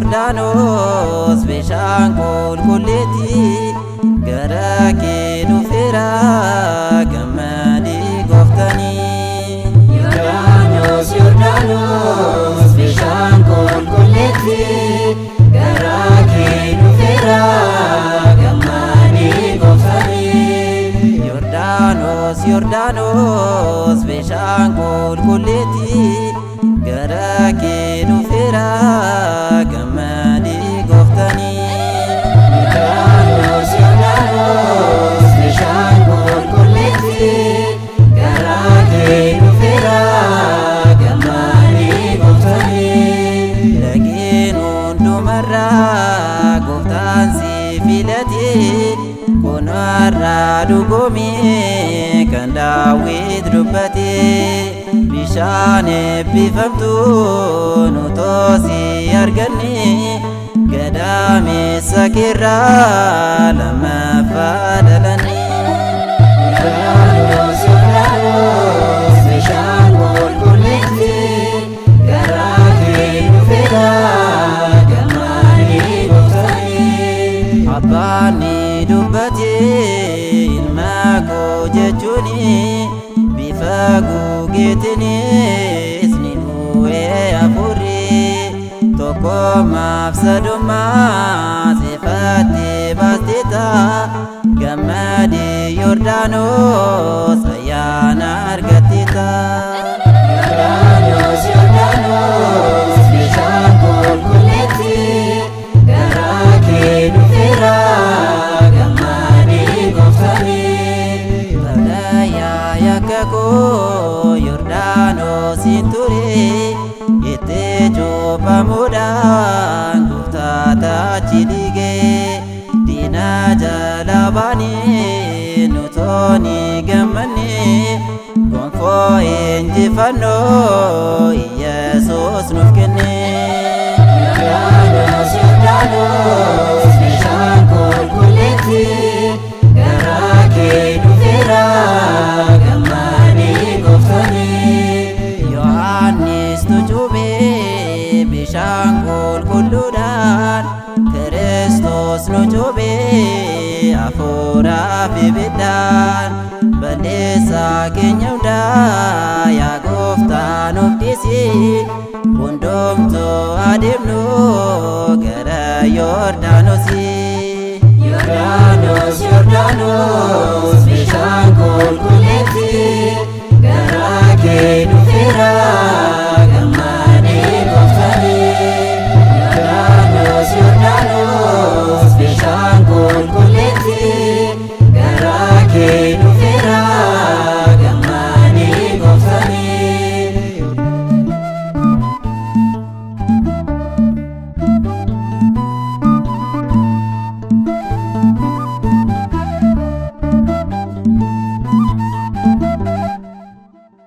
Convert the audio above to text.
Yordaanos bishaan qulqulleetti gara kee dhufeera gammadii gooftanii. Yordaanos bishaan qulqulleetti gara kee dhufeera gammadii gooftanii. Yordaanos bishaan qulqulleetti gara kee dhufeera gammadii gooftanii. Yordaanos bishaan qulqulleetti gara kee dhufeera gammadii gooftanii. Lageen hundumarraa gooftaan si filate kun har'aa dhugoomee kan Daawit dubbate. Bishaan eebbifamtuun utoo si arganne gadameessa keerraa lammaffaa dhalanne. Yordaanos bishaan qulqulleetti gara kee dhufeera gammadii gooftanii. Abbaan ni dubbate ilma koo jechuuni bifa gugeetiinis ni bu'ee hafuurri tokkummaaf sadummaa sifaatti baasteeta gammadii Yordaanos ayyaana argatteeta. Yordaanos bishaan qulqulleetti gara kee dhufeera gammadii gooftanii. Badhayaa yakka koo Yordaanos hin ture itti cuuphamuudhaan gooftaa achi dhiigee diina jala baanee nutoo ni gammanne gonfoo injifannoo Yesuus nuuf kenne. Yordaanos bishaan qulqulleetti gara kee dhufeera gammadii gooftanii. Yohaannis cuuphee bishaan qulqulluudhaan Kiristoos nu cuuphee hafuuraaf ibiddaan balleessaa keenya hundaa yaa gooftaa nuuf dhiisi hundumtuu adeemnu gara Yordaanosii. Yordaanos bishaan qulqulleetti